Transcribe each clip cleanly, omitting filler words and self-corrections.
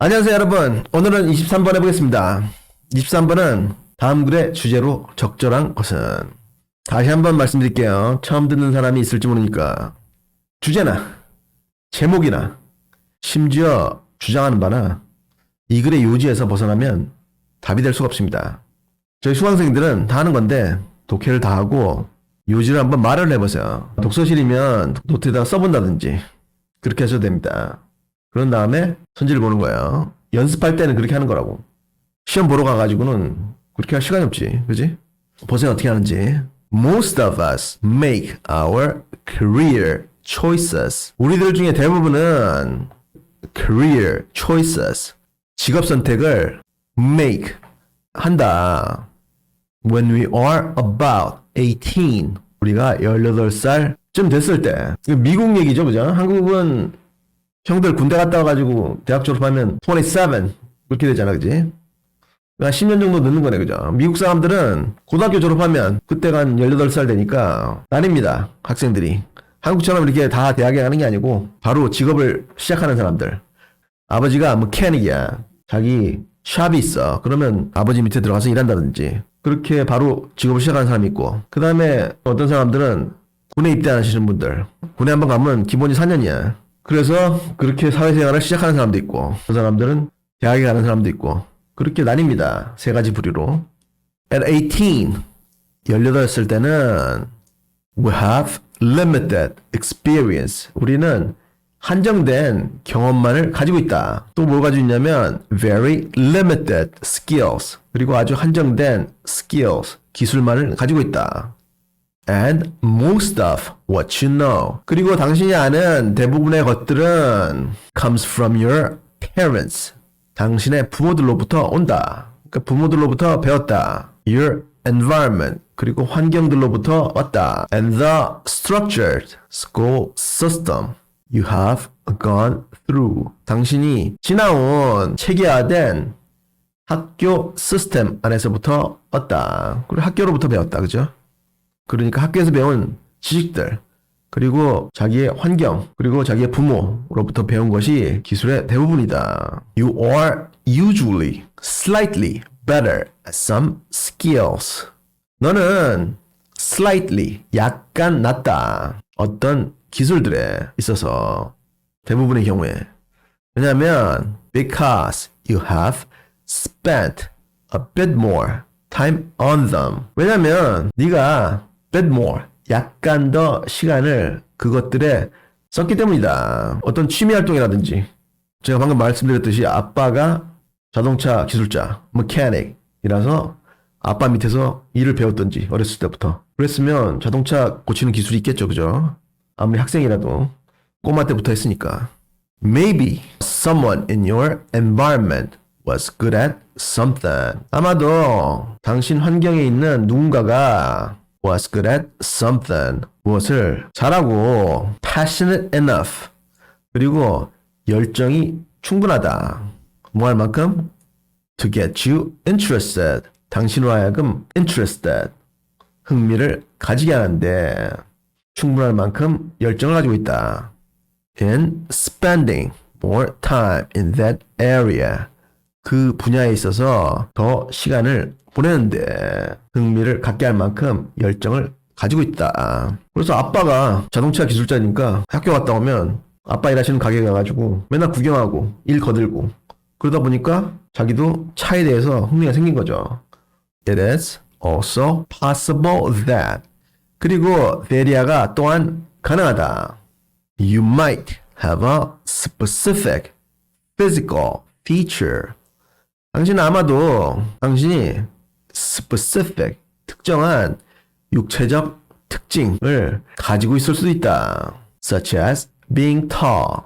안녕하세요 여러분. 오늘은 23번 해보겠습니다. 23번은 다음 글의 주제로 적절한 것은, 다시 한번 말씀드릴게요. 처음 듣는 사람이 있을지 모르니까 주제나 제목이나 심지어 주장하는 바나 이 글의 요지에서 벗어나면 답이 될 수가 없습니다. 저희 수강생들은 다 하는 건데 독해를 다 하고 요지를 한번 말을 해보세요. 독서실이면 노트에다가 써본다든지 그렇게 하셔도 됩니다. 그런 다음에 선지를 보는 거예요. 연습할 때는 그렇게 하는 거라고. 시험 보러 가가지고는 그렇게 할 시간이 없지. 그지? 보세요 어떻게 하는지. Most of us make our career choices. 우리들 중에 대부분은 career choices, 직업 선택을 make, 한다. When we are about 18. 우리가 18살쯤 됐을 때. 미국 얘기죠, 그죠? 한국은 형들 군대 갔다 와가지고 대학 졸업하면 27 그렇게 되잖아, 그지? 그러니까 10년 정도 늦는 거네, 그죠? 미국 사람들은 고등학교 졸업하면 그때가 한 18살 되니까 나뉩니다, 학생들이. 한국처럼 이렇게 다 대학에 가는 게 아니고 바로 직업을 시작하는 사람들. 아버지가 메카닉이야. 자기 샵이 있어. 그러면 아버지 밑에 들어가서 일한다든지 그렇게 바로 직업을 시작하는 사람이 있고, 그 다음에 어떤 사람들은 군에 입대하시는 분들, 군에 한번 가면 기본이 4년이야. 그래서 그렇게 사회생활을 시작하는 사람도 있고, 그 사람들은 대학에 가는 사람도 있고, 그렇게 나뉩니다. 세 가지 부류로. At 18, 18살 때는 we have limited experience. 우리는 한정된 경험만을 가지고 있다. 또 뭘 가지고 있냐면 very limited skills. 그리고 아주 한정된 skills, 기술만을 가지고 있다. And most of what you know. 그리고 당신이 아는 대부분의 것들은 comes from your parents. 당신의 부모들로부터 온다. 그러니까 부모들로부터 배웠다. Your environment. 그리고 환경들로부터 왔다. And the structured school system you have gone through. 당신이 지나온 체계화된 학교 시스템 안에서부터 왔다. 그리고 학교로부터 배웠다. 그죠? 그러니까 학교에서 배운 지식들, 그리고 자기의 환경, 그리고 자기의 부모로부터 배운 것이 기술의 대부분이다. You are usually slightly better at some skills. 너는 slightly, 약간 낫다. 어떤 기술들에 있어서 대부분의 경우에. 왜냐하면 because you have spent a bit more time on them. 왜냐하면 네가 bit more, 약간 더 시간을 그것들에 썼기 때문이다. 어떤 취미 활동이라든지, 제가 방금 말씀드렸듯이 아빠가 자동차 기술자, 메카닉이라서 아빠 밑에서 일을 배웠던지 어렸을 때부터 그랬으면 자동차 고치는 기술이 있겠죠, 그죠? 아무리 학생이라도 꼬마 때부터 했으니까. Maybe someone in your environment was good at something. 아마도 당신 환경에 있는 누군가가 was good at something, 무엇을 잘하고 passionate enough, 그리고 열정이 충분하다. 뭐 할 만큼? to get you interested, 당신으로 하여금 interested, 흥미를 가지게 하는데 충분할 만큼 열정을 가지고 있다. in spending more time in that area, 그 분야에 있어서 더 시간을 보내는데 흥미를 갖게 할 만큼 열정을 가지고 있다. 그래서 아빠가 자동차 기술자니까 학교 갔다 오면 아빠 일하시는 가게 가가지고 맨날 구경하고 일 거들고 그러다 보니까 자기도 차에 대해서 흥미가 생긴 거죠. It is also possible that. 그리고 there가 또한 가능하다. You might have a specific physical feature. 당신은 아마도 당신이 specific, 특정한 육체적 특징을 가지고 있을 수도 있다. Such as being tall.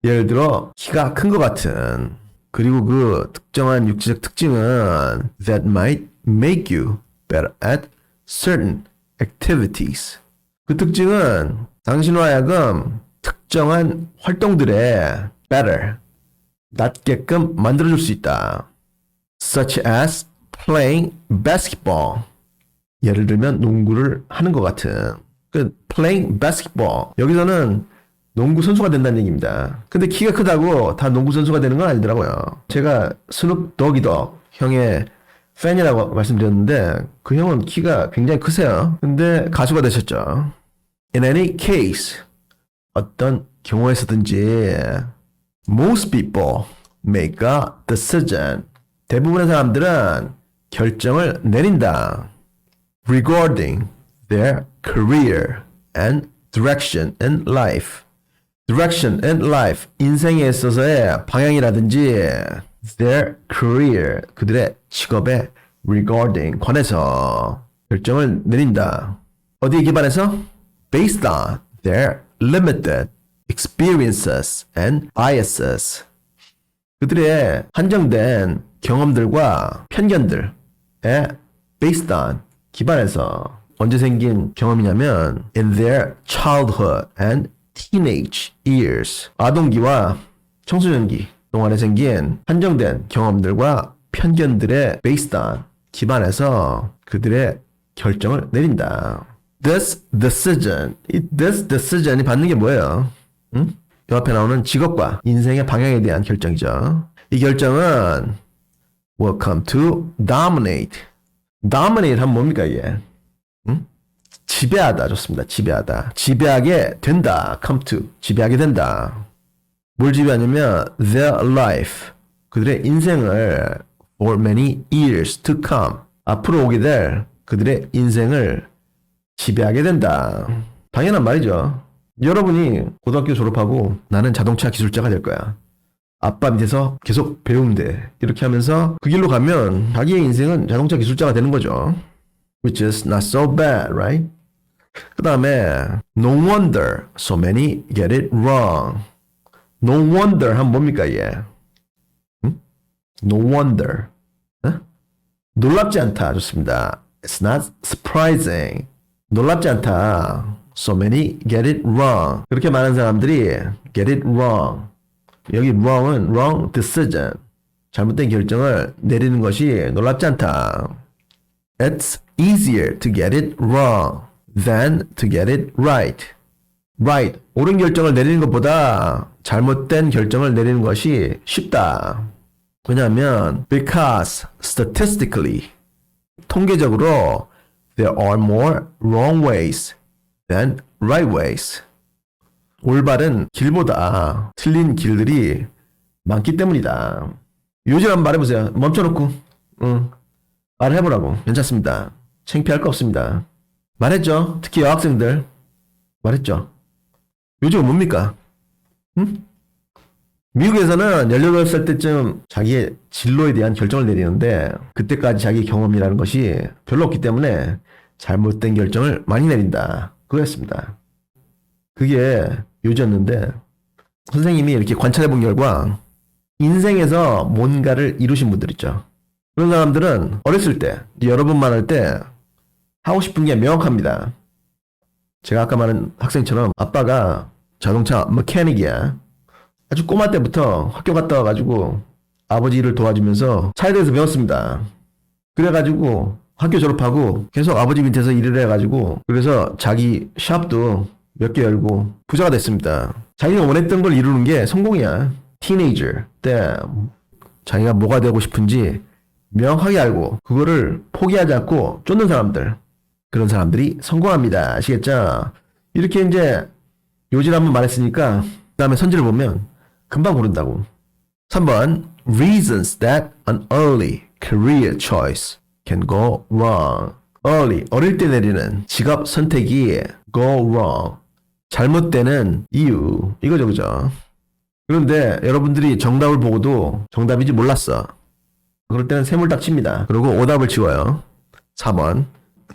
예를 들어 키가 큰 것 같은. 그리고 그 특정한 육체적 특징은 that might make you better at certain activities. 그 특징은 당신으로 하여금 특정한 활동들에 better, 낫게끔 만들어줄 수 있다. Such as playing basketball. 예를 들면 농구를 하는 것 같은. 그 playing basketball. 여기서는 농구 선수가 된다는 얘기입니다. 근데 키가 크다고 다 농구 선수가 되는 건 아니더라고요. 제가 스눕 도기덕 형의 팬이라고 말씀드렸는데 그 형은 키가 굉장히 크세요. 근데 가수가 되셨죠. In any case, 어떤 경우에서든지 most people make a decision. 대부분의 사람들은 결정을 내린다. Regarding their career and direction in life. Direction in life. 인생에 있어서의 방향이라든지 their career. 그들의 직업에 regarding. 관해서 결정을 내린다. 어디에 기반해서? Based on their limited experiences and biases. 그들의 한정된 경험들과 편견들에 based on 기반해서 언제 생긴 경험이냐면 in their childhood and teenage years 아동기와 청소년기 동안에 생긴 한정된 경험들과 편견들에 based on 기반해서 그들의 결정을 내린다. This decision이 받는 게 뭐예요? 응? 이 앞에 나오는 직업과 인생의 방향에 대한 결정이죠. 이 결정은 will come to dominate. dominate 하면 뭡니까 이게? 응? 지배하다 좋습니다. 지배하다. 지배하게 된다. come to. 지배하게 된다. 뭘 지배하냐면 their life. 그들의 인생을 for many years to come. 앞으로 오게 될 그들의 인생을 지배하게 된다. 당연한 말이죠. 여러분이 고등학교 졸업하고 나는 자동차 기술자가 될 거야. 아빠 밑에서 계속 배우면 돼. 이렇게 하면서 그 길로 가면 자기의 인생은 자동차 기술자가 되는 거죠. Which is not so bad, right? 그 다음에 no wonder so many get it wrong. No wonder 하면 뭡니까 이게? 응? No wonder. 어? 놀랍지 않다. 좋습니다. It's not surprising. 놀랍지 않다. So many get it wrong. 그렇게 많은 사람들이 get it wrong. 여기 wrong은 wrong decision. 잘못된 결정을 내리는 것이 놀랍지 않다. It's easier to get it wrong than to get it right. Right. 옳은 결정을 내리는 것보다 잘못된 결정을 내리는 것이 쉽다. 왜냐하면 because statistically 통계적으로 there are more wrong ways than right ways. 올바른 길보다 틀린 길들이 많기 때문이다. 요즘 한번 말해보세요. 멈춰놓고 말을 해보라고. 괜찮습니다. 창피할 거 없습니다. 말했죠. 특히 여학생들 말했죠. 요즘은 뭡니까? 응? 미국에서는 18살 때쯤 자기의 진로에 대한 결정을 내리는데 그때까지 자기 경험이라는 것이 별로 없기 때문에 잘못된 결정을 많이 내린다. 그거였습니다. 그게 요지였는데 선생님이 이렇게 관찰해 본 결과 인생에서 뭔가를 이루신 분들 있죠. 그런 사람들은 어렸을 때 여러분만 할 때 하고 싶은 게 명확합니다. 제가 아까 말한 학생처럼 아빠가 자동차 메카닉이야. 아주 꼬마 때부터 학교 갔다 와가지고 아버지 일을 도와주면서 차에 대해서 배웠습니다. 그래가지고 학교 졸업하고 계속 아버지 밑에서 일을 해가지고 그래서 자기 샵도 몇 개 열고 부자가 됐습니다. 자기가 원했던 걸 이루는 게 성공이야. 티네이저 때 자기가 뭐가 되고 싶은지 명확하게 알고 그거를 포기하지 않고 쫓는 사람들, 그런 사람들이 성공합니다. 아시겠죠? 이렇게 이제 요지를 한번 말했으니까 그 다음에 선지를 보면 금방 고른다고. 3번 Reasons that an early career choice can go wrong. early, 어릴 때 내리는 직업 선택이 go wrong. 잘못되는 이유. 이거죠, 그죠? 그런데 여러분들이 정답을 보고도 정답인지 몰랐어. 그럴 때는 세물딱 칩니다. 그리고 오답을 지워요. 4번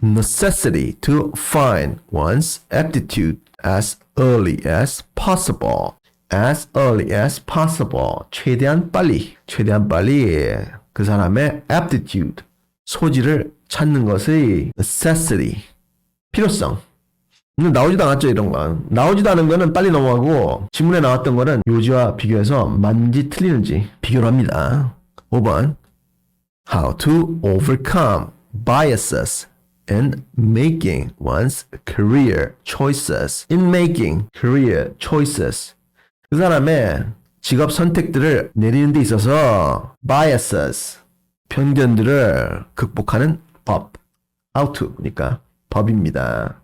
necessity to find one's aptitude as early as possible. as early as possible. 최대한 빨리 그 사람의 aptitude, 소질을 찾는 것의 necessity, 필요성. 근데 나오지도 않았죠, 이런 건. 나오지도 않은 거는 빨리 넘어가고 지문에 나왔던 거는 요지와 비교해서 맞는지 틀리는지 비교를 합니다. 5번 How to overcome biases and making one's career choices. In making career choices. 그 사람의 직업 선택들을 내리는 데 있어서 biases, 편견들을 극복하는 법. How to니까 법입니다.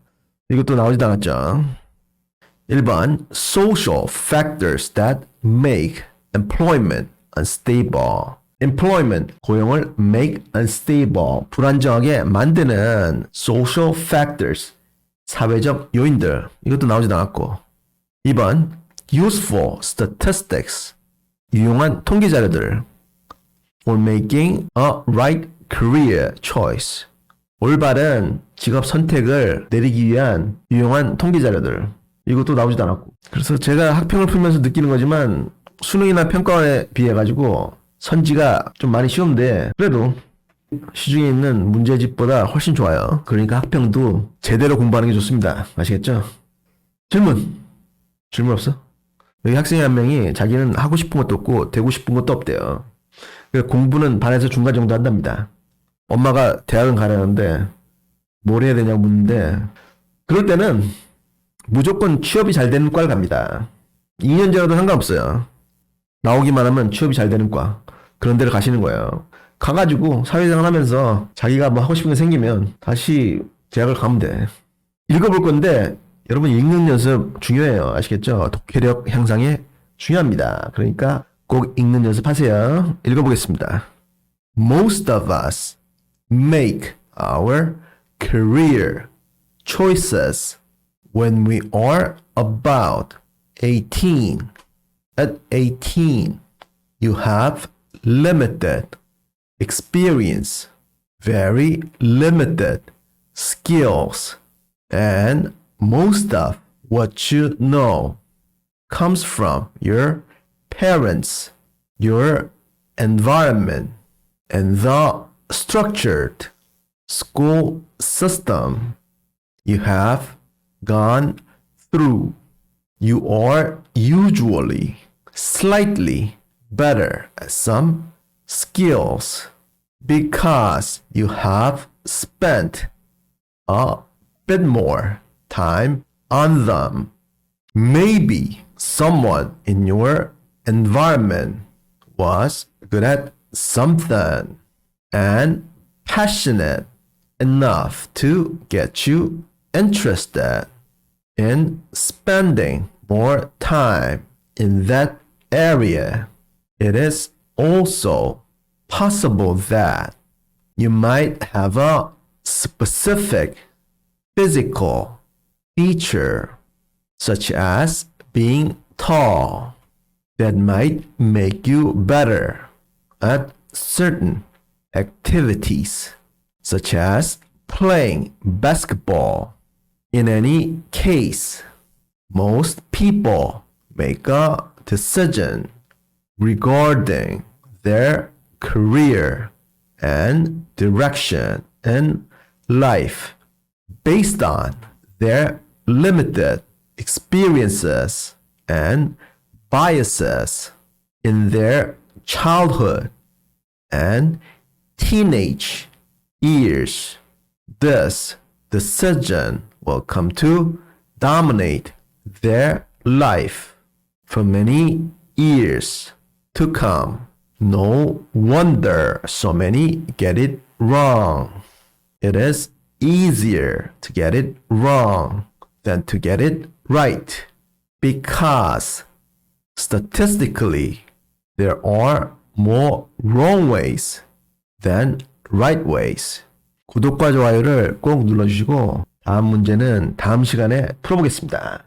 이것도 나오지도 않았죠. 1번 social factors that make employment unstable. employment, 고용을 make unstable, 불안정하게 만드는 social factors, 사회적 요인들. 이것도 나오지도 않았고. 2번 useful statistics, 유용한 통계 자료들 for making a right career choice. 올바른 직업 선택을 내리기 위한 유용한 통계 자료들. 이것도 나오지도 않았고. 그래서 제가 학평을 풀면서 느끼는 거지만 수능이나 평가원에 비해 가지고 선지가 좀 많이 쉬운데 그래도 시중에 있는 문제집보다 훨씬 좋아요. 그러니까 학평도 제대로 공부하는 게 좋습니다. 아시겠죠? 질문 없어? 여기 학생이 한 명이 자기는 하고 싶은 것도 없고 되고 싶은 것도 없대요. 그러니까 공부는 반에서 중간 정도 한답니다. 엄마가 대학은 가려는데 뭘 해야 되냐고 묻는데 그럴 때는 무조건 취업이 잘 되는 과를 갑니다. 2년제라도 상관없어요. 나오기만 하면 취업이 잘 되는 과. 그런 데를 가시는 거예요. 가가지고 사회생활 하면서 자기가 뭐 하고 싶은 게 생기면 다시 대학을 가면 돼. 읽어볼 건데 여러분 읽는 연습 중요해요. 아시겠죠? 독해력 향상에 중요합니다. 그러니까 꼭 읽는 연습하세요. 읽어보겠습니다. Most of us make our career choices when we are about 18. At 18, you have limited experience, very limited skills, and most of what you know comes from your parents, your environment, and the structured school system you have gone through. You are usually slightly better at some skills because you have spent a bit more time on them. Maybe someone in your environment was good at something and passionate enough to get you interested in spending more time in that area. It is also possible that you might have a specific physical feature, such as being tall, that might make you better at certain activities, such as playing basketball. In any case, most people make a decision regarding their career and direction in life based on their limited experiences and biases in their childhood and teenage years. This decision will come to dominate their life for many years to come. No wonder so many get it wrong. It is easier to get it wrong than to get it right, because statistically there are more wrong ways than right ways. 구독과 좋아요를 꼭 눌러주시고 다음 문제는 다음 시간에 풀어보겠습니다.